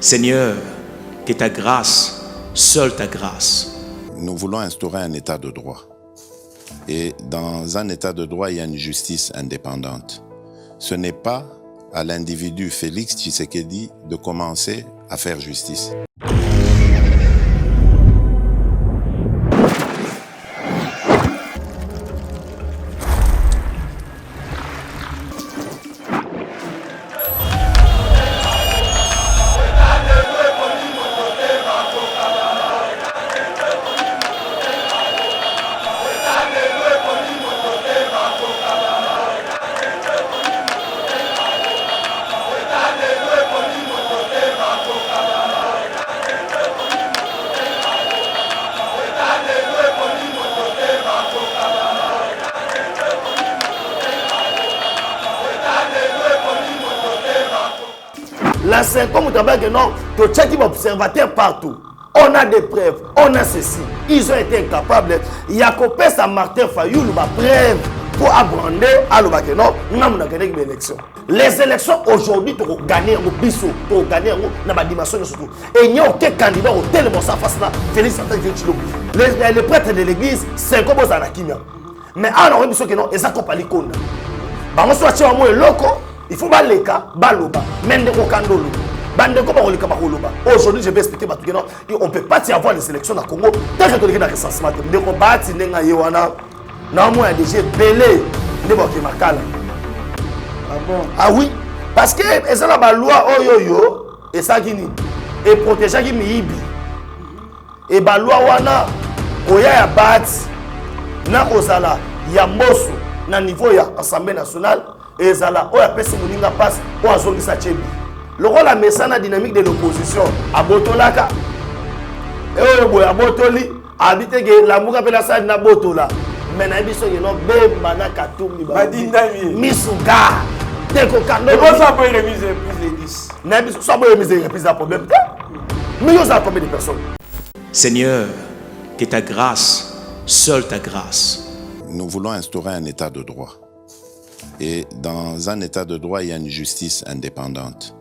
Seigneur, que ta grâce, seule ta grâce. Nous voulons instaurer un état de droit. Et dans un état de droit, il y a une justice indépendante. Ce n'est pas à l'individu Félix Tshisekedi de commencer à faire justice. La 5 ans, que non, tu as observateur partout. On a des preuves, on a ceci. Ils ont été incapables. Il y a coupé à Martin Fayou, la preuve pour abrander à l'Obakénon, nous avons gagné une élection. Les élections aujourd'hui, tu as gagné un biseau, tu as gagné dans la dimension surtout. Et il n'y a aucun candidat au tellement ça face là, Félix Antoine Tshisekedi. Les prêtres de l'église, 5 ans, ils ont la kimia. Mais on aurait dit que non, ils ont compagnie. On soit chez moi, loco. Il faut pas les cas, baloba, même des candolo. Aujourd'hui, je vais expliquer on ne peut pas y avoir les sélections dans le Congo tant que tu as un recensement. Il y a déjà belé. Ah oui, parce que c'est la loi et ça et protéger qui miibi et la loi wana oya bat na ozala ya moso na niveau ya Assemblée nationale. Et Zala, on a passé mon inga passe, on a zongi sa tchebi. Le rôle la messana dynamique de l'opposition, à Botolaka, et on a Botoli, habité la mouka pela sa na Botola. Mais na biso yeno be manaka tumbi ba. Misuga. Deko kando. Et bon ça peut remise plus les 10. Na biso ça peut remise plus la problème. Mais yo ça combien de personnes? Seigneur, que ta grâce, seule ta grâce. Nous voulons instaurer un état de droit. Et dans un état de droit, il y a une justice indépendante.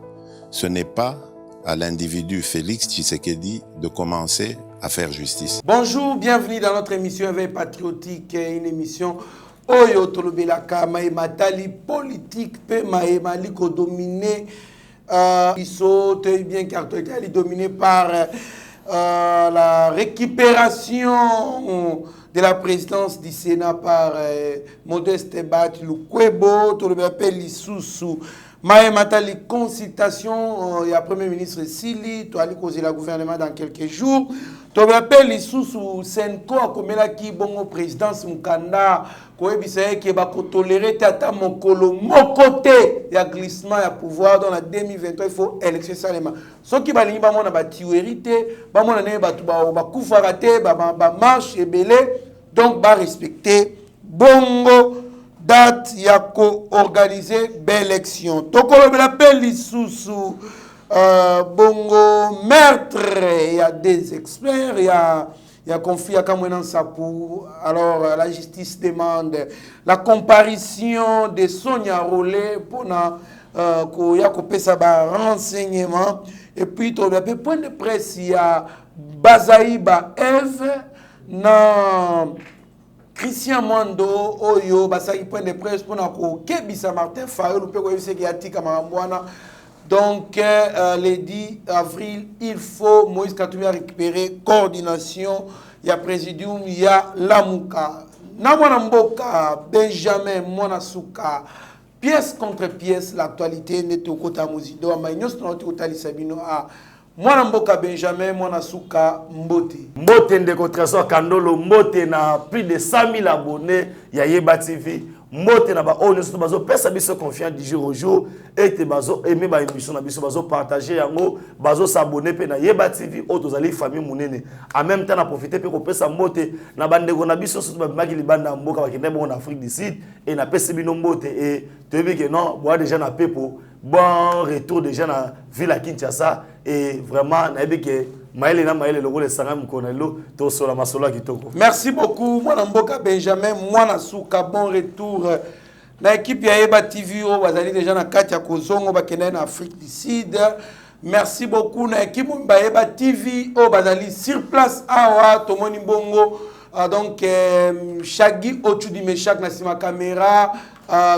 Ce n'est pas à l'individu Félix Tshisekedi de commencer à faire justice. Bonjour, bienvenue dans notre émission Éveil Patriotique, une émission Oyo Tolobelaka Maïmatali politique pe Maïmali ko dominé ils sont bien caractérisés dominé par la récupération de la présidence du Sénat par Modeste Bat Lukwebo, tout le appel Lisusu. Maïmatali consultation, il y a Premier ministre Sili, tu allais causer le gouvernement dans quelques jours. Tu appel Lisusu, Senko, comme là qui bon présidence Mukanda, Koebisaye qui va tolérer tata mokolo, mon côté, il y a glissement, il y a pouvoir dans la 2023, il faut élection seulement. Ce qui va l'imba mon ba tuérité, ba mon ane ba koufarate, ba marche et belé, donc ba respecter bongo. Date yako organisé belle élection. Tokolo l'appel Lisusu bongo meurtre. Il y a des experts, il y a conflit à Kamwenan Sapou. Alors la justice demande la comparution de Sonia Rolé pour na yako pesa ba renseignement. Et puis to l'appel point de presse il y a Bazaïba Eve na Christian Mwando, Oyo, Basaki point de presse pour Kebisa Martin Fayou, donc, le 10 avril, il faut Moïse Katumbi récupérer coordination. Il y a présidium, il y a Lamouka. Namwana Mboka, Benjamin Monasuka, pièce contre pièce, l'actualité n'est au côté Mouzido, mais nous sommes au côté Sabino à Mwana Mboka Benjamin, Mwana Souka Mbote. Mbote ndeko Trésor Kandolo, Mbote na plus de 100 000 abonnés, ya Yeba TV. Mbote na ba on est bazo pesa biso confiant du jour au jour et te bazo aimer ba émission na biso bazo partager yango bazo s'abonner pe na Yeba TV o tozali famille munene. En même temps na profiter pe ko pesa Mbote na bandeko na biso surtout ba maki libanda mboka ba kende bon en Afrique du Sud et na pesa bino Mbote et te bi que non bois déjà na pepo bon retour déjà na ville à Kinshasa et vraiment na bi que merci beaucoup, Mwana Mboka Benjamin, Mwana Souka, bon retour. L'équipe ya Yeba TV, vous allez déjà na Katia Kozongo, en Afrique du Sud. Merci beaucoup na équipe Mbaeba TV au Bazali sur place awa tomoni bongo donc Shaggy Ochudi Meshak na sima caméra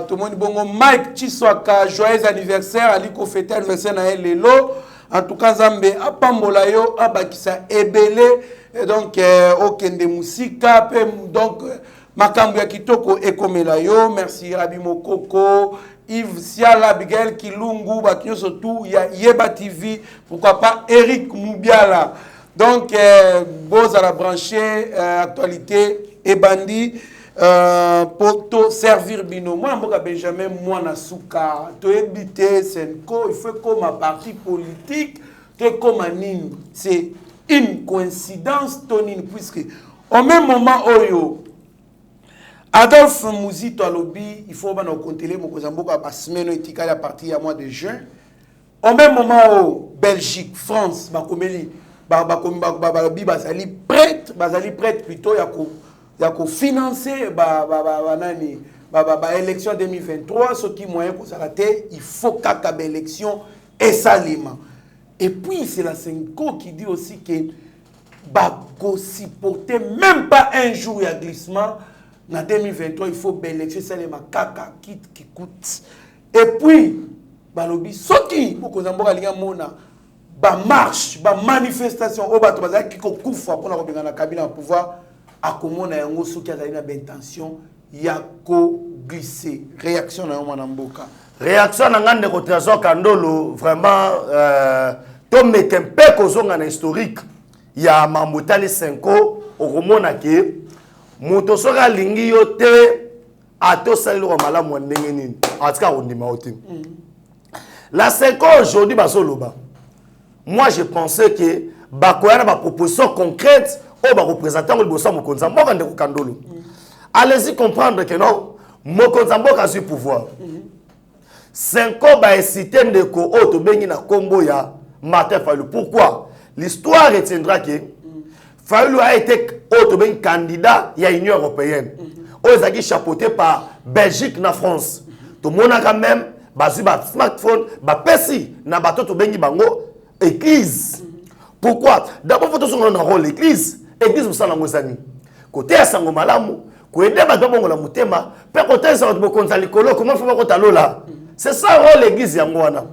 tomoni bongo Mike Chiswaka joyeux anniversaire aliko fêter anniversaire na lelo en tout cas Nzambe apambola yo abakisa ebele et donc okende musika pe donc makambo ya kitoko ekomela yo. Merci Rabi Mokoko, Yves Siala, Abigail Kilungu, Bakinyo surtout, Yeba TV, pourquoi pas Eric Moubiala. Donc, beaux à la branchée, actualité, et bandit, pour te servir bino. Moi, Mboka Benjamin, moi, Nasuka, tu es habité, Senko, il faut comme un parti politique, tu es comme un in. C'est une coïncidence, Tonine, puisque au même moment, Oyo, Adolphe Mouzito Alobi, il faut qu'on continue à semaine éthique à partir du mois de juin. Au même moment où Belgique, France, Bakomeli, Bazali prête plutôt à financer l'élection 2023, ce qui est moyen pour s'arrêter, il faut qu'à l'élection et salima. Et puis c'est la Senko qui dit aussi que Bako supporter même pas un jour il y a glissement. En 2023, il faut belle élection, ça les makaka qui coûte. Et puis, balobi soki pour que Zamboka linga mona ba marche, ba manifestation au bato bazaki qui kokufa pour la rebenga na kabila pouvoir akomona yango soki azali na intention ya ko glisser. Réaction na mwana mboka. Réaction na ngande ko Trésor Kandolo vraiment to mete mpe kozonga na historique ya Mamotali 5 okomona ke moto soka lingi yo te ato salilo malamu ndenge nini atika ondima ote. La 5 aujourd'hui basoloba. Moi je pensais que bakoyana ba proposition concrète au ba représentant le bossa mokonza mboka ndeko Kandolo. Allez-y comprendre que non mokonza mboka a su pouvoir. 5 ba inciter ndeko o to bengi na kombo ya Martin Fayulu. Pourquoi? L'histoire retiendra que Fayulu a été candidat à l'Union européenne. Il a été chapeauté par Belgique et France. Tout le monde a quand même un smartphone, un PC, un bateau to bengi bango église. Pourquoi? D'abord, il faut que nous rôle l'église. L'église, vous savez, nous avons côté à Sango Malamu, côté à Badomo la Mutema, peut côté à Sango Konzalikolo, comment faut qu'on t'allo là? C'est ça le rôle l'église Yangoana.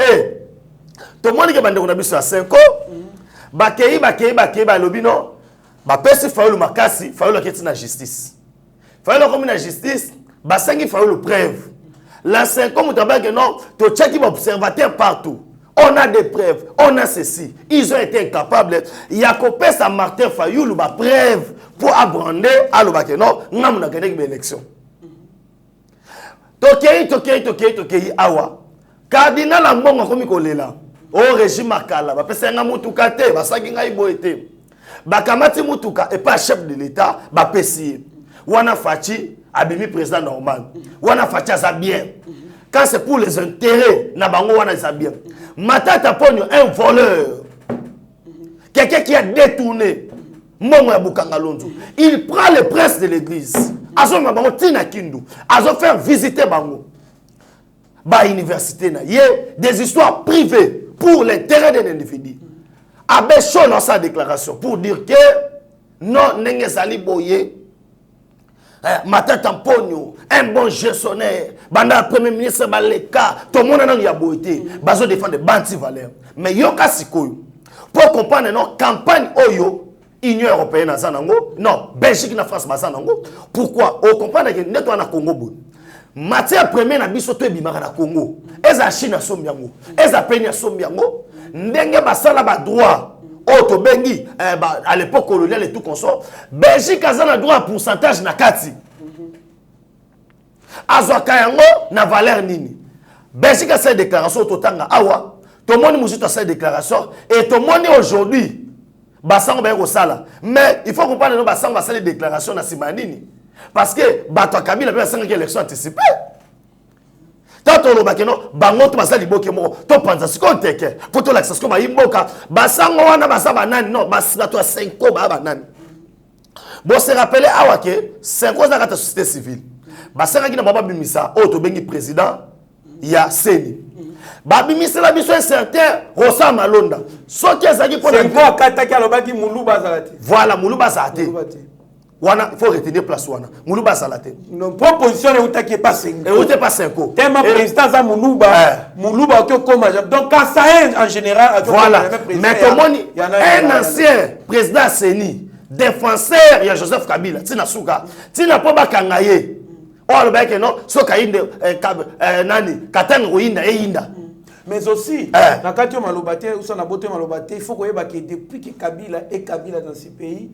Et tout le monde qui a bandé on a vu sur 5 ans. Bakei lobino ba pesi Fayulu makasi Fayulu aketi na justice Fayulu comme na justice basangi Fayulu preuve la 5 ans mutabak non to check observateur partout on a des preuves on a ceci ils ont été incapables Yakopé sa Martin Fayulu ba preuve pour abrander alobake non ngamu na gagner élection tokei awa cardinal ambongo komi kolela au régime akala ba pesa nga mutuka te basaki ngai boete bakamati mutuka et pas chef de l'état ba pesi wana fachi abimi président normal wana fachi ça bien quand c'est pour les intérêts na bango wana ça bien Matata Ponyo un voleur quelqu'un qui a détourné Mongo ya Bukanga Lonzo il prend le prince de l'église azo mabango tina kindu azo faire visiter bango ba université na yé des histoires privées pour l'intérêt d'un individu. Abbé Chaud dans sa déclaration pour dire que non, n'est sali boye, Matata Ponyo, un bon gestionnaire, banda premier ministre Baleka, tout le monde a eu boité, bazo défendre banti valeur. Mais yoka sikoyo, pour comprendre non campagne oyo, Union européenne à Zanango, non, Belgique na France à Zanango. Pourquoi? On comprend que nous sommes au Congo. Matière première na biso to ebimaka na Congo. Eza Chine sombi yango. Eza Penya sombi yango. Ndenge basala ba droit. Oto bengi à l'époque coloniale et tout consort. Belgique a un droit pourcentage na kati. Azwaka yango na valeur nini. Belgique a cette déclaration totanga awa. Tout le monde a cette déclaration et tout le monde aujourd'hui basango ba ko sala. Mais il faut comprendre que basango ba sala déclaration na simanini. Parce que Bato Kabila a fait une élection anticipée. Tant on a dit non, bango to basali boke mo, to panza siko teke, photo l'accès comme imboka, basango wana basaba nani non, basina to 5 ko ba nani. Bon se rappeler awake 5 ans dans la société civile. Basanga ki na baba bimisa, o to bengi président ya Seni. babimisela biso un certain Rosa Malonda soki ezaki pour Senko akataki alobaki Muluba azalati. voilà Muluba azalate wana il faut retenir place wana Muluba azalate non proposition ne utaki pas Senko et où pas Senko tellement président za Muluba Muluba qui comme donc quand ça en général voilà mais comment un ancien président Seni défenseur il y a Joseph Kabila tina suka tina po bakangaye oh le bec non so kainde nani katanga ruinda einda mais aussi na kati malobate ou na bote malobate il faut que depuis que Kabila est Kabila dans ce pays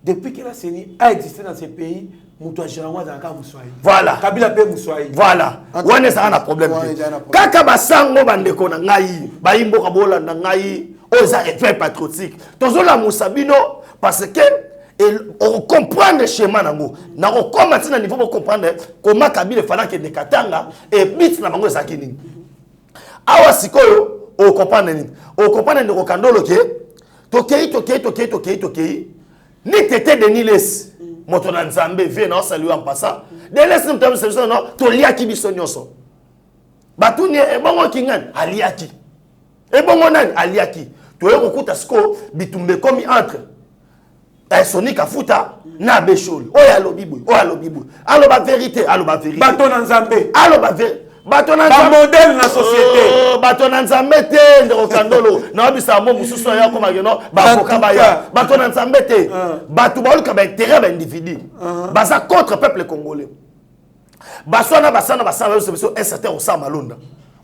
depuis que la CENI a existé dans ce pays muto généralement dans ka muswai voilà Kabila pe muswai voilà wana ça a un problème kaka basango bandeko na ngai bayimbo ka bola na ngai oza effet patriotique tozola musabino parce que on comprend le schéma nango na on commence na niveau pour comprendre comment Kabila fallait que nekatanga et bit na bango zakini awa sikoyo o comprendre nini o comprendre ndeko kandolo ke tokei ni tete de niles moto na nzambe vie na saluer en passant de laisse nous solution non to liaki biso nyonso batuni e bongo kingani aliaki e bongo nani aliaki to yeko kuta siko bitumbe komi entre Sonic afuta na beshol oya lobibu aloba vérité bato na nzambe aloba vérité bato na nzambe modèle na société bato na nzambe te ndeko kandolo na bisa mo mususu ya ko mageno ba koka baya bato na nzambe te bato ba oluka ba intérêt ba individu baza contre peuple congolais baswana basana un certain Rosa Malonda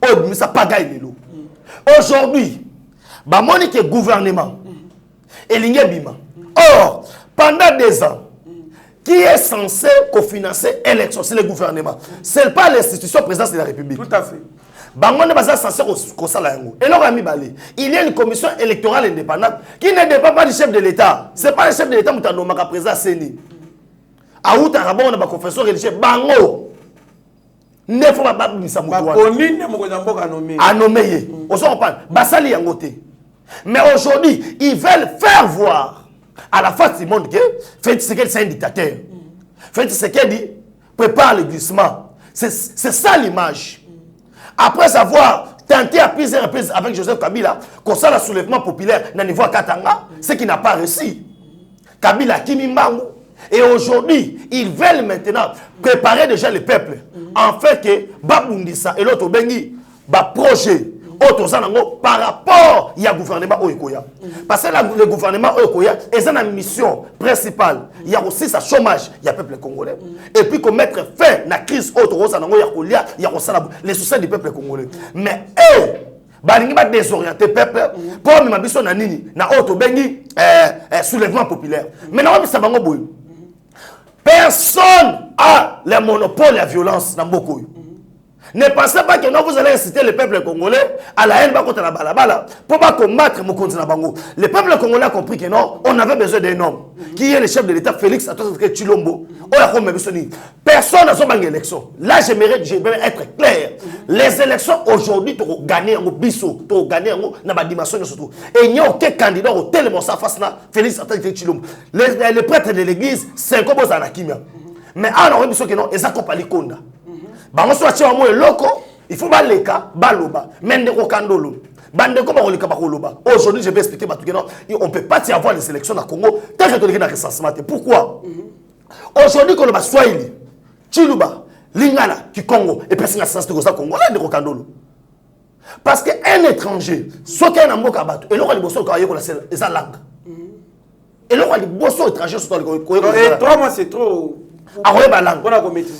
o misa pagaille lelo aujourd'hui ba moni que gouvernement elinge bima. Or, pendant 2 ans, qui est censé cofinancer l'élection? C'est le gouvernement. Ce n'est pas l'institution présidence de la République. Tout à fait. Bangon est censé et là, il y a une commission électorale indépendante qui ne dépend pas du chef de l'État. Ce n'est pas le chef de l'État qui a président Seni. Aouta Rabon, on a confesseur religieux. Bango. Ne faut pas misa a nommé. On s'en parle. Basali Yangote. Mais aujourd'hui, ils veulent faire voir à la face du monde que Félix Tshisekedi c'est un dictateur. Félix Tshisekedi prépare le glissement. C'est ça l'image. Après avoir tenté à plusieurs reprises avec Joseph Kabila, qu'on sait le soulèvement populaire dans le niveau Katanga, ce qui n'a pas réussi. Kabila Kimimbangu. Et aujourd'hui, ils veulent maintenant préparer déjà le peuple. En fait que Babundisa et l'autre Bengi, projet. Par rapport il y a gouvernement Oikoya. Parce que le gouvernement Oikoya est une mission principale. Il y a aussi sa chômage, il y a peuple congolais. Et puis qu'on mettre fin à la crise il y a les soucis du peuple congolais. Mais balingi ba désorienter peuple pour me biso na nini na auto bengi soulèvement populaire. Maintenant ça bango boy. Personne a le monopole de la violence dans beaucoup. Ne pensez pas que non, vous allez inciter le peuple congolais à la haine contre la balabala pour pas combattre mon continent Bango. Le peuple congolais a compris que non, on avait besoin d'un homme qui est le chef de l'État, Félix Antoine Tshilombo. Personne n'a son élection. Là, j'aimerais être clair. Les élections aujourd'hui, tu vas gagner un biseau, tu vas gagner un dimension surtout. Et il n'y a aucun candidat au tellement ça face à Félix Antoine Tshilombo. Les prêtres de l'église, c'est comme ça la kimia. Mais on aurait besoin que non, ils accompagnent les conda. Bango so atia mo eloko il faut baleka baloba mende ko kandolo bande ko bakoleka bakoloba. Aujourd'hui je vais expliquer batu que non on peut pas y avoir les élections na Congo tant que tu na recensement. Pourquoi aujourd'hui ko ba Swahili Chiluba Lingala ki Congo et personne na sens de ça Congo là de ko kandolo parce que un étranger so ka na mboka batu eloko liboso ko ayeko la eza langue eloko liboso étranger so ko et 3 mois c'est trop aroye ba langue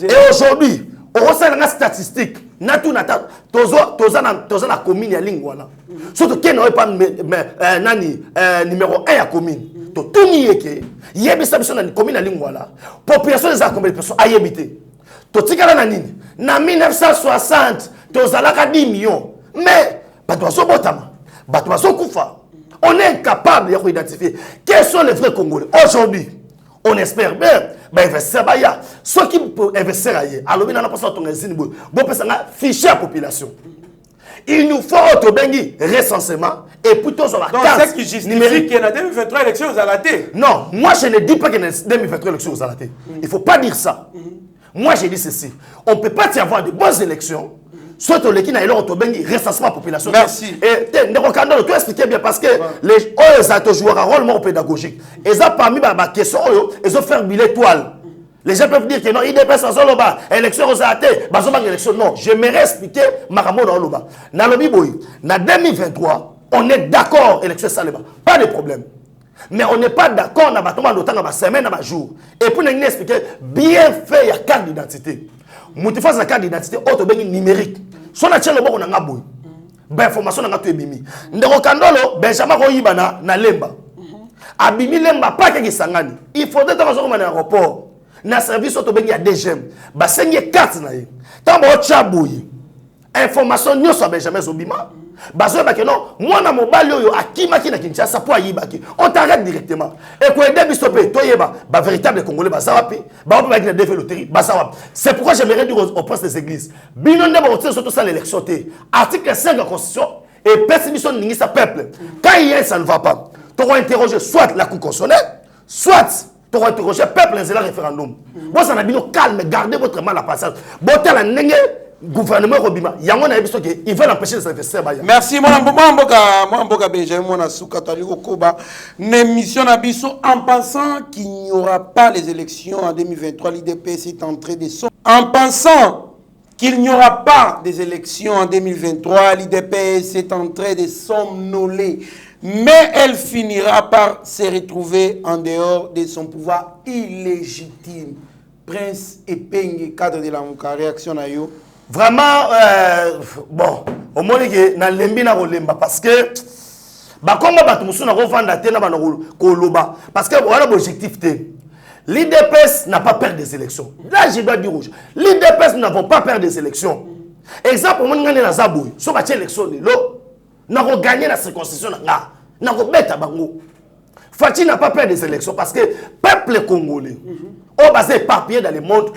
et aujourd'hui on sait la statistique natu nata toza na commune ya lingwana surtout qui n'aurait pas nani numéro 1 ya commune to tuni yeke yebisa biso na commune ya lingwana population des combien de personnes ayebité to tikala na nini na 1960 tozalaka 10 millions mais bato bazobotama bato bazokufa on est incapable de identifier quels sont les vrais Congolais aujourd'hui. On espère bien, investir baya. Ceux qui peuvent investir ailleurs, alors bien on a passé ton usine, bon ficher la population. Il nous faut autre bengi recensement et plutôt sur la carte. Donc ce qui justifie qu'il y a 2023 élections aux alatés. Non, moi je ne dis pas qu'il y a 2023 élections aux alatés. Il ne faut pas dire ça. Moi j'ai dit ceci. On ne peut pas y avoir de bonnes élections soit tu l'équipe na to bengi recensement population. Merci. Et Ndekokando tu expliquer bien parce que les autres joueurs un rôle moins pédagogique. Et ça parmi ba question ils ont fait bilan étoile. Les gens peuvent dire que non, il dépasse en Zoloba, élection aux athées, bazoma élection. Non, j'aimerais expliquer Maramo dans Loba. Dans le Biboy, en 2023, on est d'accord, élection Saleba, pas de problème. Mais on n'est pas d'accord dans le temps, dans la semaine, dans le jour. Et pour nous expliquer, bien fait, il y a carte d'identité. Moutifas la carte d'identité, autre bien numérique. Si on a tient le bon, on a boy. Ben, information, on a tout mimi. Ndero Kandolo, Benjamin Royibana, na Lemba. Abimi Lemba, pas que Sangani. Il faudrait dans un aéroport. Na service auto bengi ya DGM ba senye carte na ye tambo chabuyi information nyoso Benjamin Zobima bazo ba ke non mwana mobali oyo akimaki na Kinshasa po ayibaki on t'arrête directement et ko aider bisope toyeba ba véritable congolais ba zawapi ba ba ki na défait loterie ba zawapi. C'est pourquoi j'aimerais dire au poste des églises bino ndeba otse surtout ça l'élection té article 5 de la constitution et pessimison ningi sa peuple quand il y a ça ne va pas tu vas interroger soit la cour constitutionnelle soit tu vas interroger le peuple dans le référendum. Bon, ça n'a pas calme, gardez votre mal à passage. Bon, tu as le gouvernement Robima. Il y a un peu ils veulent empêcher de s'investir. Merci, moi, Mboka Benjamin, moi, Souka Taliko Koba. L'émission Nabiso, en pensant qu'il n'y aura pas les élections en 2023, l'IDPS est entré des sommes. En pensant qu'il n'y aura pas des élections en 2023, l'IDPS est entré des somnolés. Mais elle finira par se retrouver en dehors de son pouvoir illégitime. Prince Epenge, cadre de la Mouka, réaction à yo. Vraiment, bon, au moins, na lembi na rolemba parce que bah comme bah tout na revendre tena ba koloba parce que voilà l'objectif té. L'IDPS n'a pas perdre des élections. Là, je dois dire rouge. L'IDPS n'avons pas perdre des élections. Exemple, on gagne la Zaboui, so ba élection lo. N'a pas gagné la circonscription, n'a pas bête à Bango. Fatih n'a pas peur des élections parce que le peuple congolais, au basé papier dans le monde,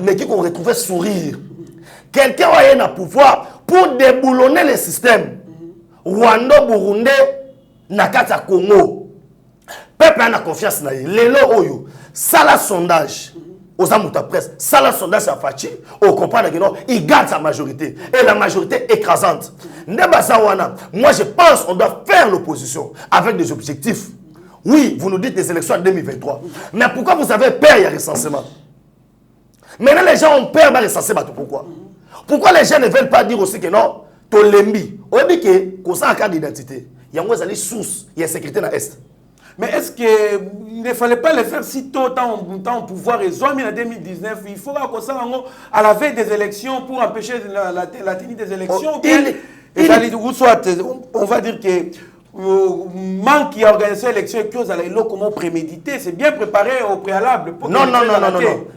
mais qui qu'on retrouve sourire. Quelqu'un a un pouvoir pour déboulonner le système. Rwanda, Burundi, Nakata Congo. Le peuple a confiance dans lui. Les lois, ça la sondage. Aux amours presse, ça la sondage à Fatih, on comprend que non, il garde sa majorité. Et la majorité écrasante. Moi je pense qu'on doit faire l'opposition avec des objectifs. Oui, vous nous dites des élections en 2023. Mais pourquoi vous avez peur, il y a recensement? Maintenant les gens ont peur de recensement. Pourquoi? Pourquoi les gens ne veulent pas dire aussi que non, Tolembi, on dit que ça a un cas d'identité. Il y a une source, il y a sécurité dans l'Est. Mais est-ce qu'il ne fallait pas le faire si tôt en pouvoir et en 2019? Il faut qu'on s'en à la veille des élections pour empêcher la tenue des élections. On va dire que manque qui a organisé l'élection et que ça comment prémédité, c'est bien préparé au préalable. Non.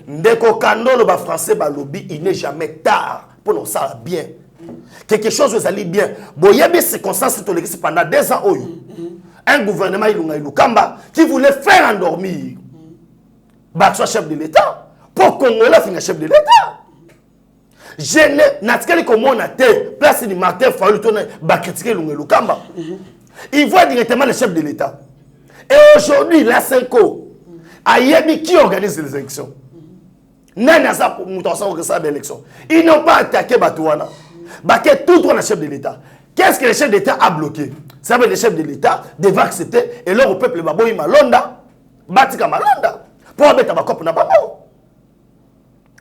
Ndeko Kandolo ba français ba lobby, il n'est jamais tard pour nous ça bien. Quelque chose vous allez bien. Bon, il y a des circonstances pendant 2 ans. Un gouvernement Ilukamba qui voulait faire endormir soit chef de l'État pour Congolais finir chef de l'État. Je n'ai comment on a place du matin fallu tourner critiquer Ilukamba. Il voit directement le chef de l'État. Et aujourd'hui, la Senko, Ayebi qui organise les élections. Nana pour l'élection. Ils n'ont pas attaqué Batouana. Baké tout droit le chef de l'État. Qu'est-ce que le chef d'État a bloqué? Ça veut dire que le chef de l'État devait accepter et leur peuple Baboyi Malonda, Batika Malonda, pour mettre ma copie dans Babo.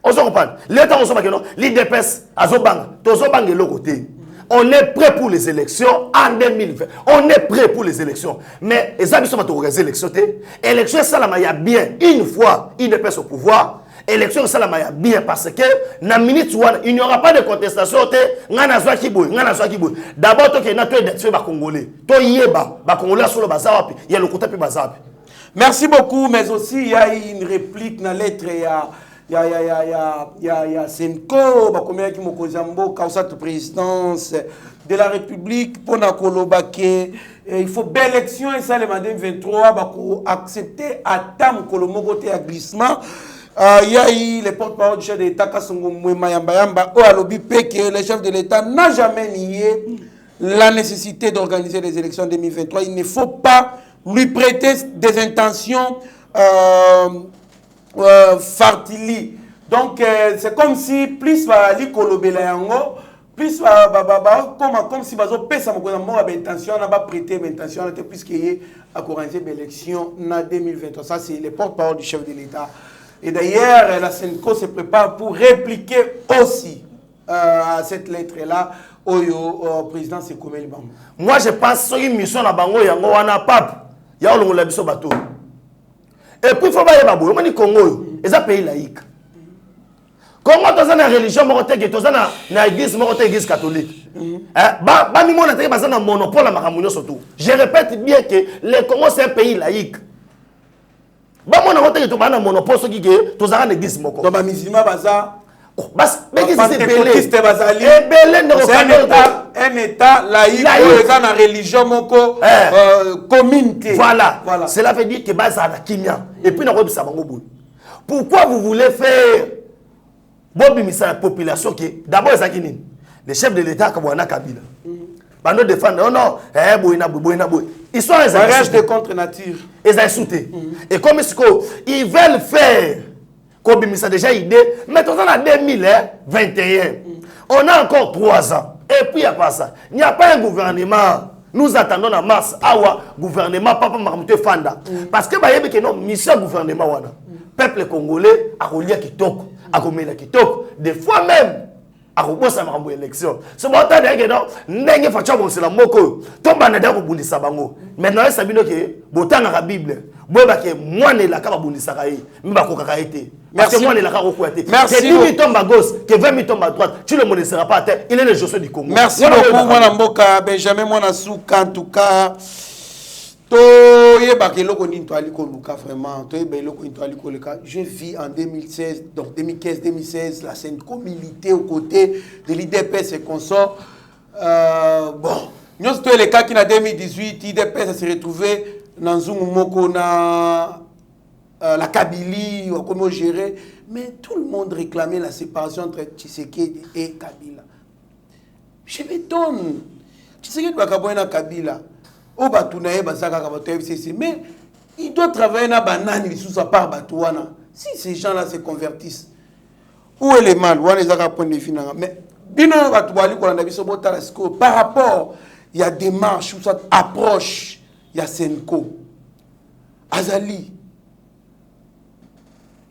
On se comprend. L'État, on se comprend que l'IDPS, Azobang, Tozobang est le côté. On est prêt pour les élections en 2020. On est prêt pour les élections. Mais les amis sont autorisés l'élection. L'élection, ça la bien. Une fois, l'IDPS au pouvoir. Élection ça la bien parce que na minute il n'y aura pas de contestation d'abord to ke na to identifier ba congolais to yeba ba congolais sur le bazar il y a le côté puis bazar. Merci beaucoup, mais aussi il y a une réplique dans lettre il y a Senko ba combien qui mokozambo causa de présidence de la République pour na kolobake il faut belle élection et ça le mandat 23 ba ko accepter atam kolomogote à glissement. Il y a eu le porte-parole du chef de l'État, Kassongo Mwema Yamba, que le chef de l'État n'a jamais nié la nécessité d'organiser les élections en 2023. Il ne faut pas lui prêter des intentions fartili. Donc, c'est comme si plus va aller kolobela yango, plus comme si bazo pesa mokoza moko ba intention na ba prêter ba intention na plus que à organiser l'élection en 2023. Ça c'est le porte-parole du chef de l'État. Et d'ailleurs la Senco se prépare pour répliquer aussi à cette lettre là au président Sekoume Libamba. Moi je pense que mission na bango yango wana pape ya olongola biso bato. Et puis faut ba yeba boyo mani Congo est un pays laïque. Congo dans une religion moroteke dans une église moroteke église catholique. Ba mi mona teke bazana monopole makamunyo surtout. Je répète bien que le Congo c'est un pays laïque. Ba mona moroteke to bana monopole so kike to zara église moko. Donc ba musulman baza un état laïque dans la religion moko communauté. Voilà. Cela veut dire que baza na kimia et puis na robisa bango bout. Pourquoi vous voulez faire bobimisa la population qui d'abord ezakini les chefs de l'État comme on a Kabila. Bando défendre non boina boy. Ils sont un rage de contre nature. Ils ont sauté. Et comme ils veulent faire Kobimisa déjà idée, mais on en 2021. On a encore 3 ans. Et puis à part ça, il n'y a pas un gouvernement. Nous attendons en mars, awa gouvernement papa Maramute Fanda. Parce que bah que non mission gouvernement wana. Peuple congolais a relié kitoko, a commis la kitoko. Des fois même a reposé à Marambo élection. Ce moment là que non, n'engue facha bon c'est la moko. Tomba na dako bundisa bango. Maintenant ça bino que botanga la Bible. Boba que moi ne la kaba bundisa kai, mba ko kaka été. Parce que moi, il a été. Merci. Que 10 000 tombent à gauche, que 20 000 tombent à droite, tu ne le monétiseras pas à terre. Il est le Josué du Congo. Merci beaucoup, Mwana Mboka, Benjamin Mwanasuka, en tout cas. Je vis en 2016, donc 2015-2016, la Senco milité aux côtés de l'IDPS et consorts. Bon, nous sommes les cas qui en 2018, l'IDPS s'est retrouvé dans Zungu Moko, la Kabylie, comment gérer, mais tout le monde réclamait la séparation entre Tshisekedi et Kabila. Je m'étonne. Tshisekedi va Kabila Kabila. Oh Batounae Basaka Kabato FCC, mais il doit travailler dans banane sous sa part Batouana. Si ces gens-là se convertissent, où est le mal? Où est les point de vue? Mais bino Batouali qu'on a vu sur Botarasco par rapport, il y a des marches ou ça approche, il y a Senko, Azali.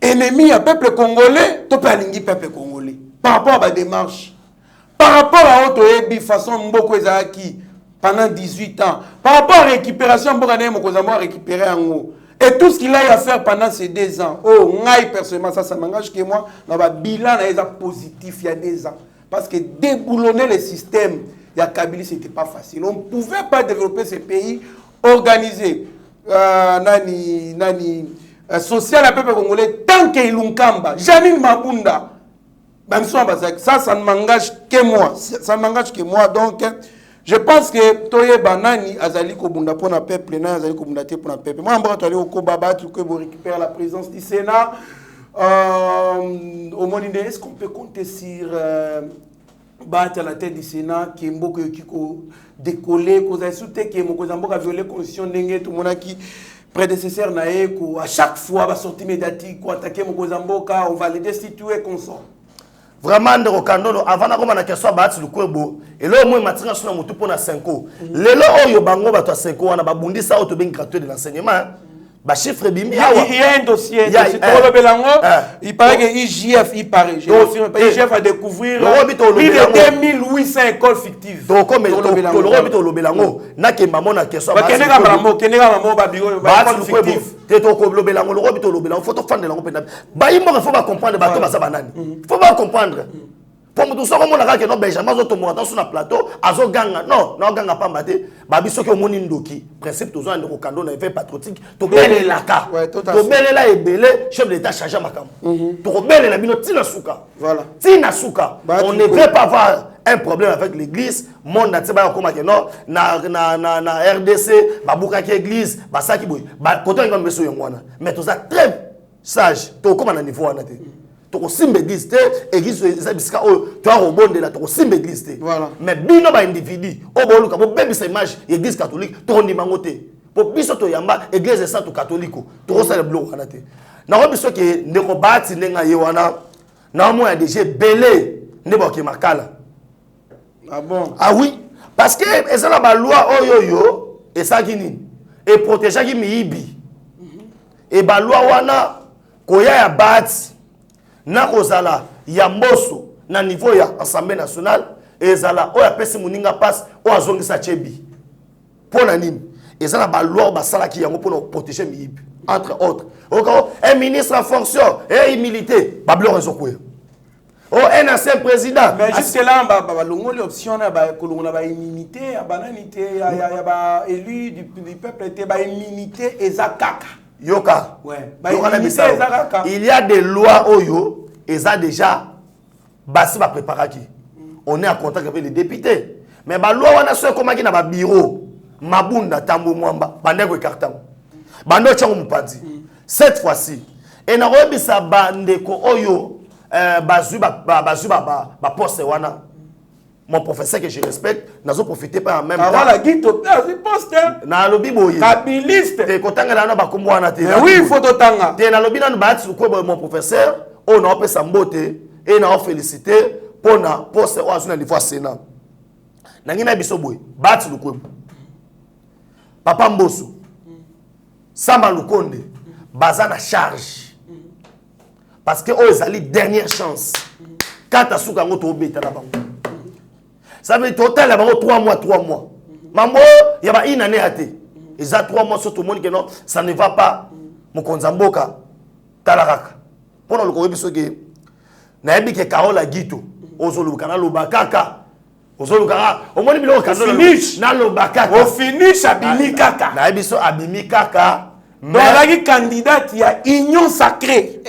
Ennemi à peuple congolais, tu peux aligner peuple congolais. Par rapport à la démarche, par rapport à autre façon Mboko Ezaki pendant 18 ans, par rapport à la récupération, Mboko a récupéré en haut. Et tout ce qu'il a à faire pendant ces 2 ans, oh, personnellement, ça m'engage que moi, dans le bilan est positif il y a 2 ans. Parce que déboulonner le système, il y a Kabylie, ce n'était pas facile. On ne pouvait pas développer ce pays organisé. Social à peuple congolais tant qu'il l'unkamba Janine Mabunda ça ne m'engage que moi, ça ne m'engage que moi. Donc je pense que Toye Banani Azali Kobunda pour na peuple na Azali Kobunda pour na peuple. Moi on aller au Kobaba tu que vous récupérer la présidence du Sénat au Moninde. Est-ce qu'on peut compter sur battre à la tête du Sénat qui est beaucoup qui décoller cause souté qui est beaucoup a violé constitution ndenge tout monde qui prédécesseur naeko à chaque fois va sortir médiatique pour attaquer Mokozamboka, on va les destituer comme ça. Vraiment de Rokandono avant na koma na question battre le kwebo et là moi matinga suna mutu pona 5 ans. Lelo oyo bango bato 5 ans wana babundisa auto ben gratuit de l'enseignement. Ba chiffre bimi il y a un dossier il paraît que IGF il paraît IGF a découvrir plus de 2800 écoles fictives. Donc comme le robito lobelango na ke mamona question ba keneka mamo ba biro ba école fictive te to ko lobelango le robito lobelango faut to fande lango pena ba yimo faut pas comprendre ba to ba banani faut pas comprendre. Pour tout ça, comme on a dit que non, Benjamin Zotomo sur le plateau, azo ganga non, non ganga pas maté, babi so que moni ndoki, principe tous ans de Rokando na fait patriotique, to belé la ka, to belé la et belé, chef d'état chargé makam, to belé la bino tina suka, voilà, tina suka, on ne veut pas avoir un problème avec l'église, monde na teba comme que non, na RDC, babuka ki église, basaki boy, ba koto ngam beso yongwana, mais tout ça très sage, to comme na niveau wana te. Tu simbe église église ezabisika o tu as rebonde là tu simbe église voilà mais bino ba individu o boluka bo bebisa image église catholique to ndima ngote po biso to yamba église sainte catholique to ça le bloc wana te na ko biso ke ndeko bati ndenga ye wana na mo ya déjà belé ndebo ke makala Ah bon? Ah oui, parce que eza na ba loi oyoyo esaki nini et protégeaki miyibi et ba loi wana koya ya bati na kozala ya mboso na niveau ya Assemblée nationale ezala oyo apesi moninga passe oyo azongisa chebi pona nini eza na ba loi basalaki yango pona protéger miyibi entre autres un ministre en fonction et immunité ba blo ezokuya oh, un ancien président. Mais jusque là, l'option de l'immunité, élu du peuple était immunité et zakaka. Yoka. Ouais. Il y a des lois oyo, et ça déjà, basi va préparer qui. On est en contact avec les députés. Mais la loi on a ce comment qui na ba bureau, mabunda tambo mwamba, bandeko kartam. Bando chango mpandi. Cette fois-ci, et na robisa bandeko oyo poste wana mon professeur que je respecte nazo profiter pas en même temps voilà guito poste na lobi boye kabiliste te kotanga na ba kombo wana te oui il faut totanga te na lobi na ba ko mon professeur on a pesa mbote et na féliciter pour na poste o azuna niveau Sénat na ngina biso boye bati lukwebo papa Mboso Samba Lukonde baza na charge parce que eux ont dernière chance. Quand tu as souka ngoto obeta la bango. Ça veut dire total la bango 3 mois. Mambo, il y a une année até. Ils ont 3 mois sur tout le monde que non, ça ne va pas. Mon konzamboka talaraka. Pour le koyebi soke na yebi ke Kaola Gito, ozoluka na lobakaka. Ozoluka au moins bilo kando na lobakaka. Au finish abimi kaka. Na yebi so abimi kaka. Donc, la candidate, il y a union sacrée.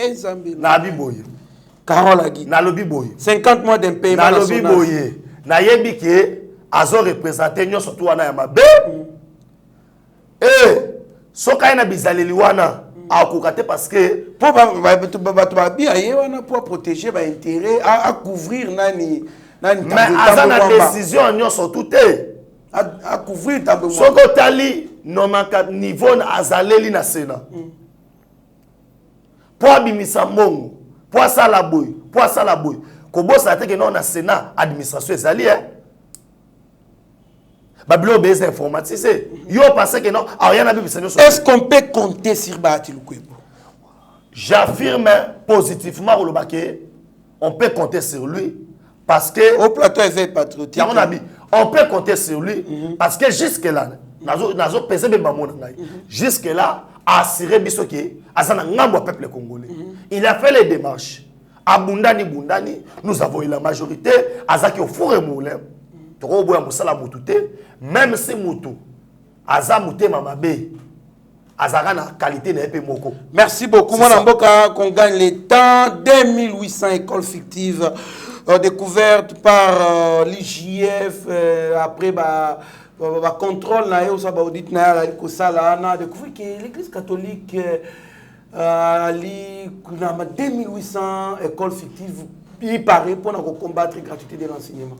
Na biboye. Karolagi. Na lobi boye. 50 mois d'un paiement na lobi boye. Na yebi ke azo représenter nyo surtout wana ya mabe. Soka ina bizaleli wana akukate parce que pour protéger ba intérêt à couvrir nani mais azana décision nyo surtout te. À couvrir tabou. Soko tali nomaka niveau azaleli na Sénat. Pour abimisa mongo, pour sala boy. Kobosa te que non na Sénat administration ezali Babilo base informatisé. Yo pensé que non, rien n'a bimisa nyo. Est-ce qu'on peut compter sur Bahati Lukwebo? J'affirme positivement au Lobake, on peut compter sur lui parce que au plateau est patriotique. On peut compter sur lui parce que jusque-là, jusque-là, assuré Bisoké, Azana Ngambo peuple congolais. Il a fait les démarches. À Bundani, nous avons eu la majorité. Azaki au four et moulin. Même si Moutou, Azamouté Mamabe, Azarana qualité n'est pas moko. Merci beaucoup. Mon amboka qu'on gagne les temps. 2800 écoles fictives. Découverte par l'IJF après contrôle na yo ça ba audit na ko sala na découvert que l'église catholique ali kuna 2800 écoles fictives il paraît pour combattre la gratuité de l'enseignement.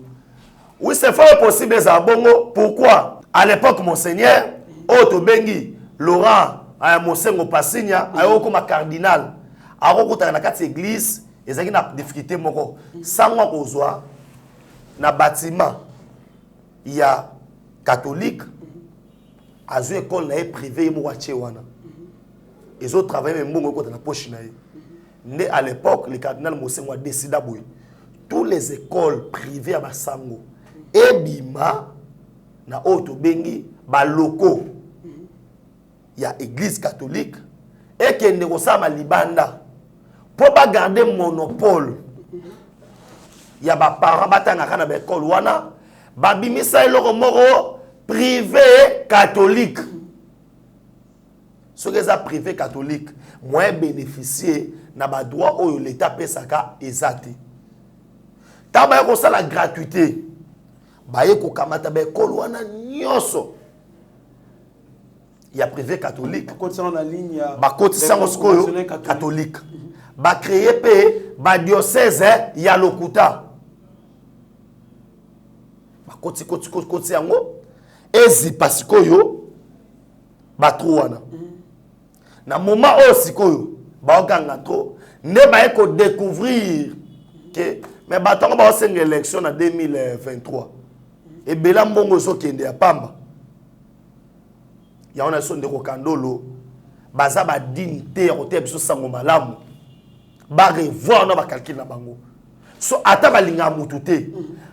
Oui, c'est fort possible ça bongo. Pourquoi? À l'époque monseigneur Otto Bengi Laurent Monsengo Passigna ayo comme cardinal akokota na kati église. Et ça qui n'a difficulté moko sans moi kozwa na bâtiment il y a catholique à une école na privée mo wache wana ils ont travaillé même mbongo ko na poche na né à l'époque le cardinal Mosengo a décidé boy toutes les écoles privées à Basango et bima na Otto Bengi ba locaux il y a église catholique et que ne kosama libanda pour pas garder monopole. Il y a des parents qui ont été école wana babimisa eloko moko privé catholique. Ce qui est privé catholique, moi bénéficier na ba droit oyo l'état pesaka ezate. Taba ko sala gratuité. Ba ye ko kamata ba école wana nyoso. Il y a privé catholique. Côté en ligne ba côté sango skoyo catholique. Ba créer pe ba diocèse ya Lokuta ba koti yango ezi pasikoyo ba truana na moment o sikoyo ba okanga tro ne ba ko découvrir que mais ba tongo ba senga élection en 2023 et bela mbongo so kende ya pamba ya ona so ndeko kandolo baza ba dignité ya kote biso sango malamu ba revoir na ba calcul na bango so ata balinga mutu te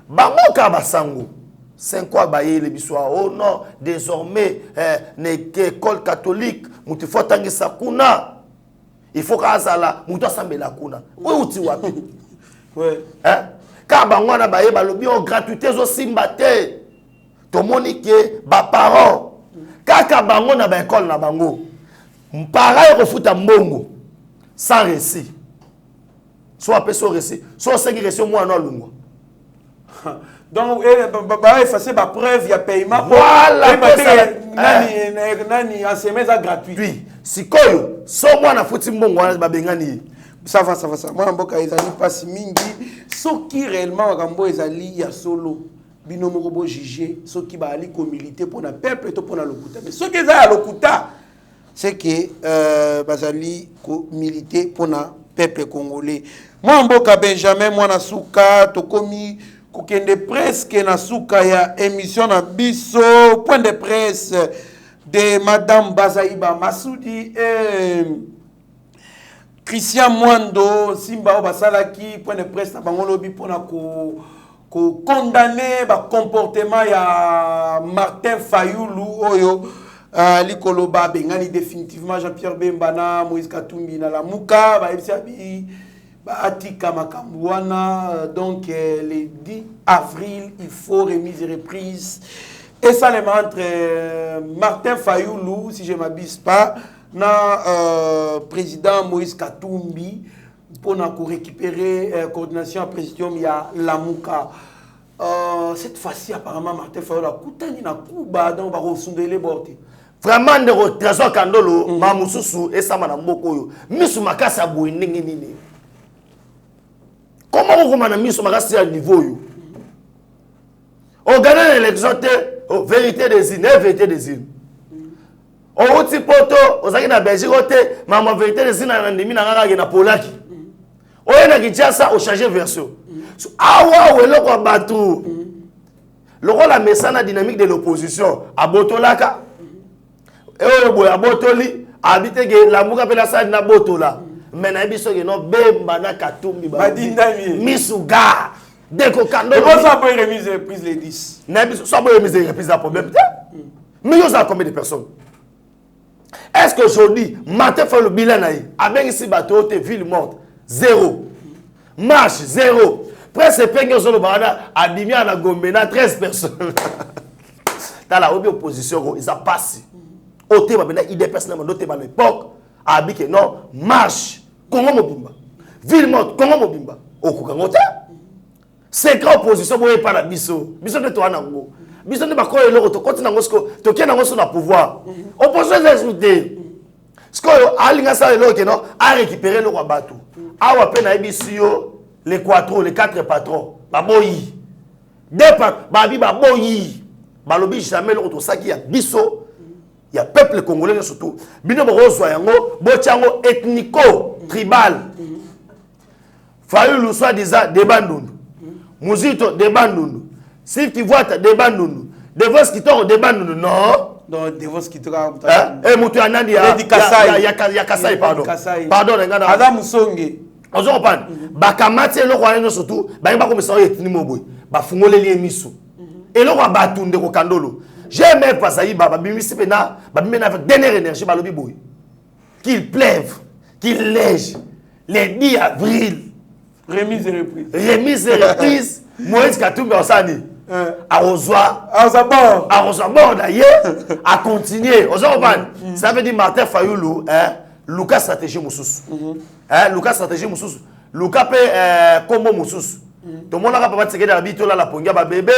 bango ka basango 5 ans ba yele biso oh non désormais ne école catholique mutu faut tangisa kuna il faut qu'azala mutu asambela kuna oui uti wapi ouais car bango na ba yeba lobi en gratuité zo simba te to monike ba parents kaka bango na ba école na bango mpara refuta mbongo sans récit soit appelé son récit soit 5 récits moi non lungo donc effacer ma preuve il y a paiement voilà nani enseignement ça gratuit puis sikoyo so moi na futi mbongo wana babengani ça va moi mboka ezali passe mingi soki réellement makambo ezali ya solo bino moko bo juger soki ba ali ko militer pour na peuple to pour na lokuta mais soki eza ya lokuta c'est que bazali ko militer pour na peuple congolais moi mboka Benjamin moi na suka to komi kokende presque na suka ya émission na biso point de presse de madame Bazaïba Massoudi et Christian Mwando Simba Obasalaki point de presse na bango lobi pona ko condamner ba comportement ya Martin Fayulu oyo likoloba bengani définitivement Jean-Pierre Bembana Moïse Katumbi na la muka ba ebisi ba atika makambuana donc le 10 avril il faut remise et reprise et ça les entre Martin Fayulu si je m'abuse pas na président Moïse Katumbi pour récupérer coordination à présidium il y a Lamuka cette fois-ci apparemment Martin Fayulu a coutani na Kuba donc va resonder les bords vraiment ndeko trésor kandolo mamususu esama na mboko yo misu makasa boy ndenge nini comment on commence à misu makasa à niveau yo on gagne l'élection vérité des îles vérité des îles on outi poto ozaki na Belgique ote mama vérité des îles na ndimi na ngaka na Polaki oye na Kinshasa o changer version awa we loko batu loko la mesana dynamique de l'opposition abotolaka et boy abotoli habite ke la muka pela sa na botola mais na biso ke no bemba na Katumbi ba misuga deko kando et ça peut remise reprise les 10 na biso ça peut remise reprise la problème mais yo ça combien de personnes est-ce que aujourd'hui matin fait le bilan na avec ici bateau te ville morte 0 marche 0 presque pengo sur le barada adimia na Gombe na 13 personnes dans la opposition ils a passé au thème maintenant idée personnellement noté à l'époque habité non marche Congo Mobimba ville morte Congo Mobimba au Kokangota c'est grand opposition boye par la biso de toi nango biso de bakoyo loko to continue ngosko to kena ngoso na pouvoir opposition est ce que alinga ça loko non a récupérer le roi batou awa pe na bisio les 4 patrons baboyi deux babi baboyi balobi jamais loko to saki ya biso il y a peuple congolais surtout bino bozwa yango bochango ethnico tribal Fayulu soit déjà des bandundu Muzito des bandundu si tu vois des bandundu devos qui t'ont des bandundu non devos qui t'ont et mutu anandi ya Kasai pardon ngana Adam Songe ozo pan bakamati eloko wana surtout ba ba komisa ethni moboy ba fungoleli emisu eloko batunde ko kandolo j'aime pas ça baba bimisi pena babimena avec dernière énergie balobi boy qu'il pleuve qu'il neige les 10 avril remise et reprise Moïse Katumbi osani arrosoir d'ailleurs à continuer ça veut dire Martin Fayulu Lucas stratégie mususu Lucas stratégie mususu Lucas pe combo mususu to mona ka papa tsekeda bitola la pongia ba bébé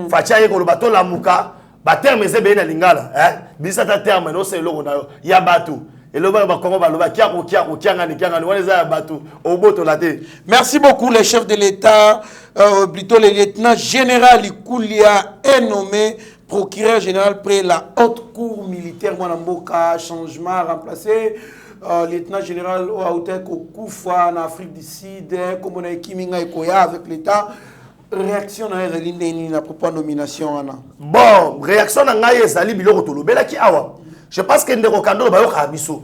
facha ye ko bato la muka ba terme zebe na lingala bisa ta terme no se loko na ya batu Merci beaucoup les chefs de l'État, plutôt le lieutenant général Ikoulia est nommé procureur général près la haute cour militaire Mwanamboka, changement remplacé. Lieutenant général Ouaoutek Okoufa en Afrique du Sud, comme on a Kiminga et Koya avec l'État. réaction na ezali ndeni à propos nomination ana. Bon, réaction na ngai ezali biloko tolobelaki awa. Je pense que ndeko Kandolo bayo kabiso.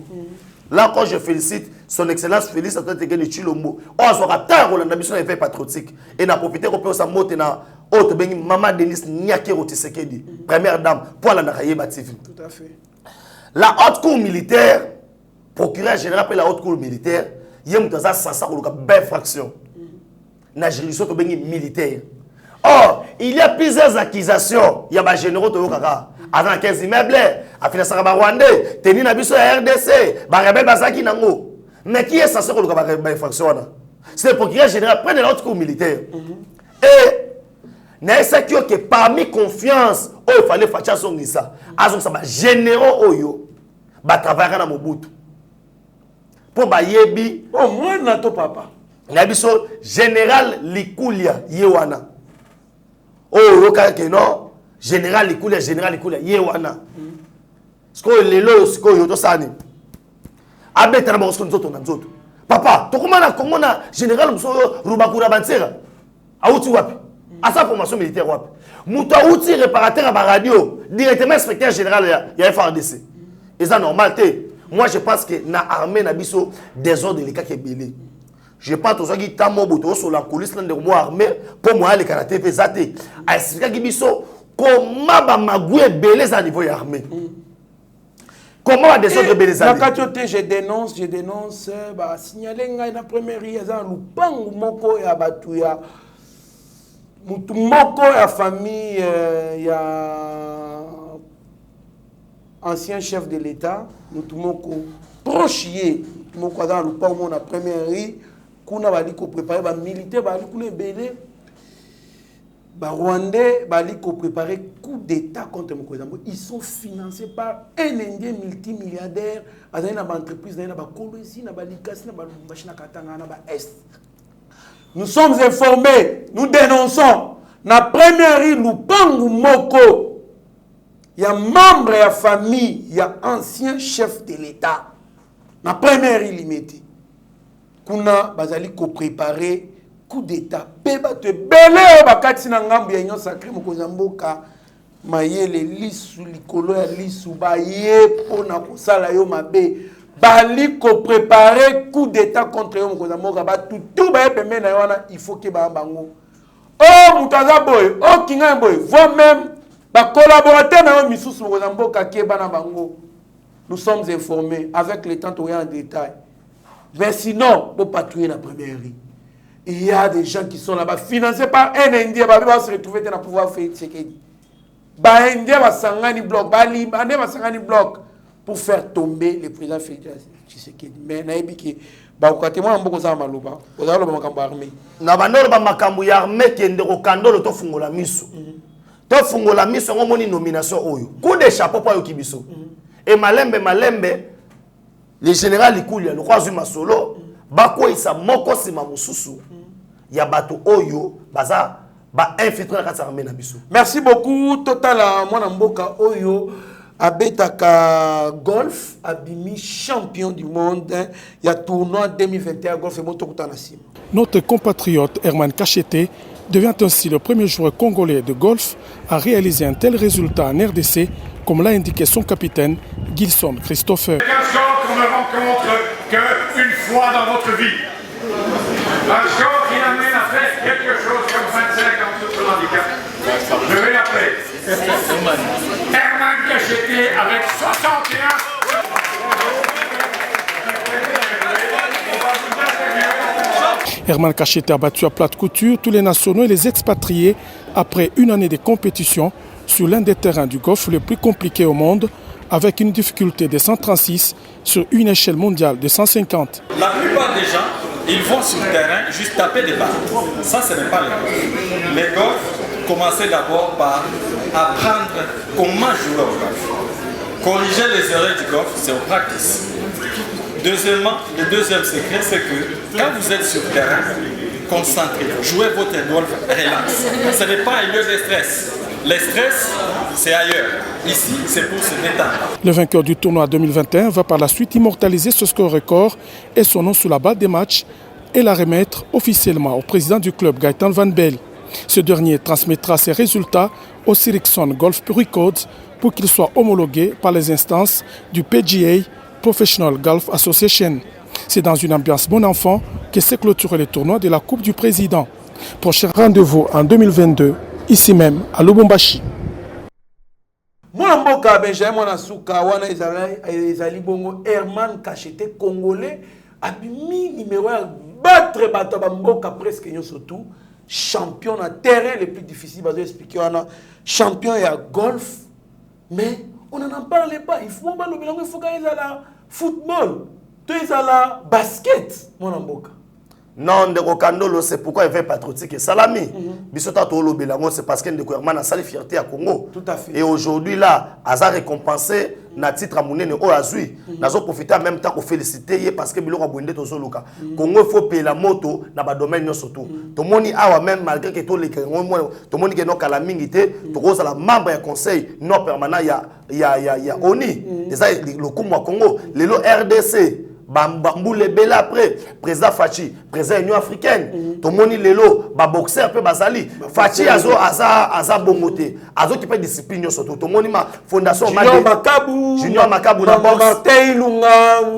Là quand je félicite son excellence Félix Antoine Tekeni Chilombo. On a tard Rolanda biso na effet patriotique et na profiter ko pe sa mote na autre bengi Maman Denis Nyakero Tshisekedi, première dame pour la Nakayeba TV. Tout à fait. La haute cour militaire, procureur général pour la haute cour militaire, yem taza sasa ko ka belle fraction. Na juridiction to bengi militaire. Or, il y a plusieurs accusations. Il y a des généraux de Yokaka. Avant 15 immeubles, à financer les Rwandais, tenir la biso à RDC, Barabel Bazaki Nango. Mais qui est censé faire la infraction? C'est le procureur général, prenez la haute cour militaire. Et, n'est-ce que parmi confiance, il fallait faire son ça. Azon ça, généraux Oyo, travailler dans Mobutu. Pour Bayebi. Oh, moi, Nato Papa. Nabiso, général Likulia, Yewana. Oh, Roka non, général Likulia, Yewana. Ce que les lois, ce que yoto sani. Abeta na bosko nzoto na nzoto. Papa, tokoma na Congo na général Muso Rubakura Bansera. Auti wapi? À sa formation militaire wapi? Muto auti réparateur à radio, directement inspecteur général ya FRDC. Et ça normal té. Moi je pense que na armée na biso désordre les cas qui est belé. Je pense aux gens qui sont sur la coulisse de moi armée pour moi les karaté pesate. À ce qui biso comment ba magoué belé à niveau armé. Comment des autres belé ça? Je dénonce bah signaler ngai na première ya lupangu moko ya batuya. Mutu moko ya famille ya ancien chef de l'État, mutu moko proche yé, moko dans lupangu na première rue. Kuna bali ko préparer ba militaire bali kuna belé ba Rwandais bali ko préparer coup d'état contre Mokozambo. Ils sont financés par un Indien multimilliardaire azali na ba entreprise na ba Kolwezi na ba Likasi na ba machine Katanga na ba Est. Nous sommes informés, nous dénonçons na première rue Lupangu moko. Il y a membre ya famille, il y a ancien chef de l'État. Na première rue limité. Kuna bazali ko préparer coup d'état peba te belé bakati na ngambu ya nyon sacré Mokozamboka mayele lisu likolo ya lisu ba ye pona kosala yo mabe bali ko préparer coup d'état contre yo Mokozamboka ba tout ba pembe na wana il faut que ba bango oh mutaza boy oh kinga boy voit même ba collaborateur na yo misusu Mokozamboka ke bana bango. Nous sommes informés avec les temps en détail. Mais sinon, pour patrouiller la première rue, il y a des gens qui sont là-bas, financés par un Indien, qui va se retrouver dans le pouvoir fait Tshisekedi. Un Indien va s'engager bloc, un Libanais va s'engager bloc pour faire tomber le président Félix Tshisekedi. Mais naïbiki, bakatema mboko za maloba, ozalo ba makambo armée. Na bandolo ba makambo ya armée kende ko kandolo to fungola miso. To fungola miso ngomoni nomination oyo. Coup de chapeau pa yo kibiso. Et malembe le général Likulia, le roi Zuma Solo, bako isa moko sima mususu, ya bato oyo, baza, ba infiltré na armée na biso. Merci beaucoup, total à mwana mboka oyo, abetaka golf, abimi champion du monde, il y a tournoi 2021 golf et motokutanassim. Notre compatriote Herman Kachete devient ainsi le premier joueur congolais de golf à réaliser un tel résultat en RDC, comme l'a indiqué son capitaine, Gilson Christopher. Qu'on ne rencontre qu'une fois dans votre vie. Un jour qui amène à faire quelque chose comme 25 ans sur le handicap. Je vais l'appeler Herman Kachete avec 61. Herman Kachete a battu à plate couture tous les nationaux et les expatriés après une année de compétition sur l'un des terrains du golf les plus compliqués au monde, avec une difficulté de 136 sur une échelle mondiale de 150. La plupart des gens, ils vont sur le terrain juste taper des balles. Ça, ce n'est pas le golf. Les golf, commencez d'abord par apprendre comment jouer au golf. Corriger les erreurs du golf, c'est au practice. Deuxièmement, le deuxième secret, c'est que quand vous êtes sur le terrain, concentrez-vous, jouez votre golf relax. Ce n'est pas un lieu de stress. Le stress, c'est ailleurs. Ici, c'est pour se détendre. Le vainqueur du tournoi 2021 va par la suite immortaliser ce score record et son nom sous la balle des matchs et la remettre officiellement au président du club, Gaëtan Van Bell. Ce dernier transmettra ses résultats au Sirickson Golf Records pour qu'il soit homologué par les instances du PGA, Professional Golf Association. C'est dans une ambiance bon enfant que s'est clôturé le tournoi de la Coupe du Président. Prochain rendez-vous en 2022, ici même à Lubumbashi. Mwana mboka Benjamin mwana suka wana ezali bongo Herman Kachete congolais abimi numéro 1 battre bato ba mboka presque nyoso tout champion na terrain le plus difficile bazo expliquer wana champion ya golf mais on n'en parle pas il faut ba lobelango il faut ka ezala football to ezala basket mwana mboka. Non, Ndeko Kandolo, c'est pourquoi il fait patriotique et salami. Bisota Tolo Belango, c'est parce que Ndeko Herman a sa fierté à Congo. Tout à fait. Et aujourd'hui, là, Aza récompensé, na titre à Mounene au Azui. Nazo profiter en même temps pour féliciter parce que Biloko Bouinde Tozo Luka. Congo, il faut payer la moto dans le domaine surtout. Tout le monde a même, malgré que tout le monde qui est non calamité, tout le monde a membre du conseil non permanent, il y a ONI. Le Congo Congo, le RDC. Bamboule Bela après, président Fachi, président Union africaine, Tomoni Lelo, boxeur peu Bazali, Fachi Aza Bongote, Azo qui peut discipline surtout, Tomoni ma fondation Junior Makabu, la boxe,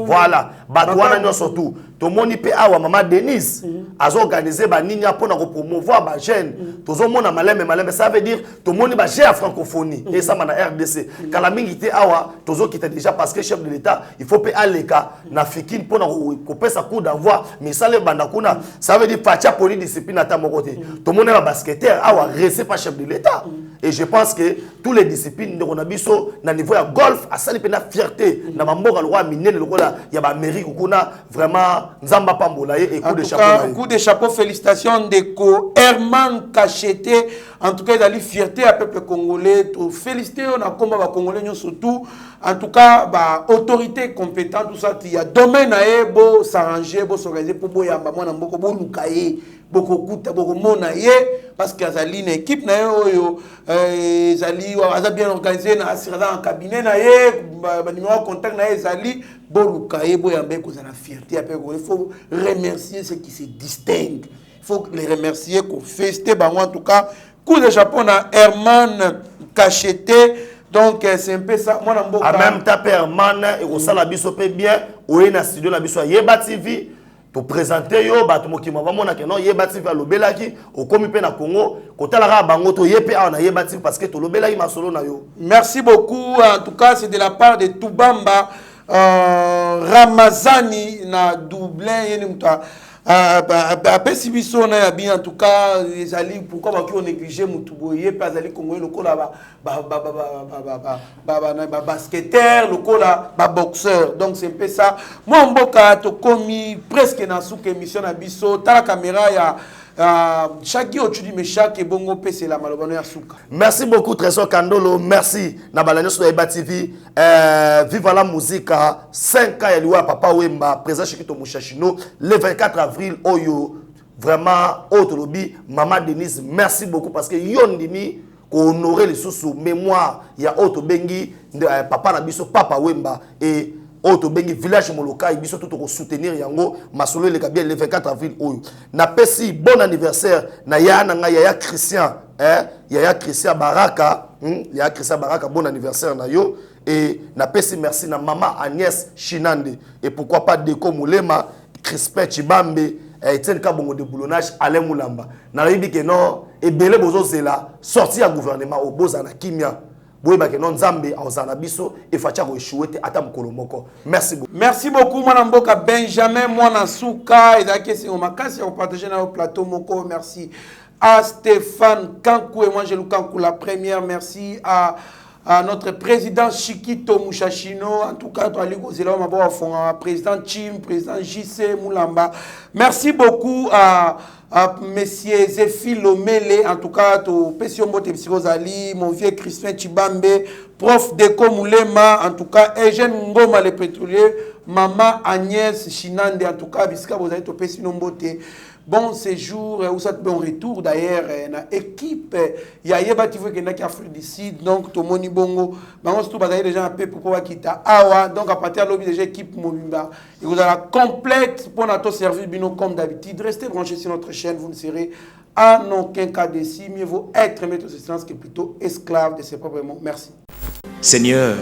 voilà, Batouana surtout, Tomoni pe awa Maman Denise, Azo organisé Baninia pour promouvoir ba jeune, Tozomona malème, ça veut dire Tomoni ba jeune francophonie, et ça mana RDC, Kalamingité awa, Tozo qui était déjà parce que chef de l'État, il faut payer à l'État, na Fikine pour couper sa coup d'envoi, mais ça le bandakuna, ça veut dire Facha pour discipline à ta côté. Tout le monde est un basketteur, awa reste pas chef de l'État. Et je pense que toutes les disciplines de Ronabiso, na niveau ya golf, à ça la fierté, na mamboka le roi miné le roi il y a Amérique kuna vraiment Nzamba Pambolaye et coup de chapeau. Coup de chapeau, félicitations Ndeko Herman Kachete. En tout cas, il a la fierté à peuple congolais. Féliciter on a combat congolais surtout. En tout cas, bah autorité compétente tout ça il y a domaine à beau s'arranger, beau s'organiser pour boya mbamo na mboko bo lukaye. Beaucoup kuta beaucoup mona ye parce que azali une équipe na yo ezali aza bien organisé na assurance en cabinet na ye ba numéro contact na ezali boluka ye boyambe ko za la fierté après il faut remercier ceux qui se distinguent, il faut les remercier qu'on féliciter bango en tout cas coup de Japon na Herman Kachete. Donc c'est un peu ça moi na mboka en même temps Herman et ko sala biso pe bien oye na studio na biso Yeba TV to présenter yo bato mokima bamona ke non Yeba TV alobelaki okomi pe na Congo kotalaka bango to yepe a na Yeba TV parce que to lobelaki masolo na yo. Merci beaucoup en tout cas c'est de la part de Toubamba Ramazani na Dublin yeni mta après si biso na ya bien en tout cas les alliés pourquoi ba qui négliger mutuboye pas ali congolais lokola ba basketteur lokola ba boxeur donc c'est un peu ça moi mboka to komi presque na sous émission na biso ta la caméra ya chaque jour tu dis mais chaque bongo c'est la malobano ya suka. Merci beaucoup Trésor Kandolo, merci na balanya sur Yeba TV. Viva la musique 5 ans ya liwa papa Wemba présent chez Kito Mushashino le 24 avril oyo vraiment autre lobby Maman Denise merci beaucoup parce que yondini ko honorer les sous mémoire ya auto bengi papa na biso papa Wemba et auto bengi village moloka biso tout ko soutenir yango masolo le kabia le 24 avril oyo na pesi bon anniversaire na yana nga ya Christian ya Christian Baraka ya Christian Baraka bon anniversaire na yo et na pesi merci na maman Agnès Chinande et pourquoi pas Deko Mulema Crispin Chibambe Etienne Kabongo de boulonnage Alain Moulamba na ribi ke non et belé bozo zela sorti à gouvernement au boza na kimia. Merci beaucoup. Merci beaucoup, Madame Boka Benjamin Mwanasuka. Et la question, on m'a cassé, on partage dans le plateau. Moko, merci à Stéphane Kankou et moi, j'ai le Kankou la première. Merci à notre président Chikito Mushashino. En tout cas, président Chim, président JC Moulamba. Merci beaucoup à Monsieur Zéphie Lomele, en tout cas, au Pessionbote Psychosali, mon vieux Christian Chibambe, prof Deko Moulema, en tout cas, Eugène Ngoma, le pétrolier, Maman Agnès Chinande, en tout cas, Biska, vous avez au Pessionbote. bon séjour ou ça bon retour d'ailleurs na équipe ya yeba tifo que na ki Afrique du Sud donc to moni bongo bango surtout bataille déjà un peu pourquoi kita awa donc à partir de l'objet déjà équipe mobimba et vous allez complète pour notre service bino comme d'habitude restez branchés sur notre chaîne vous ne serez en aucun cas déçus mieux vaut être maître de silence que plutôt esclave de ses propres mots. Merci. Seigneur,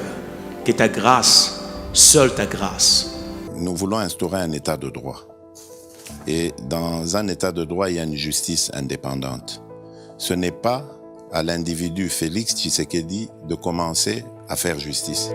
que ta grâce, seule ta grâce. Nous voulons instaurer un état de droit. Et dans un état de droit, il y a une justice indépendante. Ce n'est pas à l'individu Félix Tshisekedi de commencer à faire justice.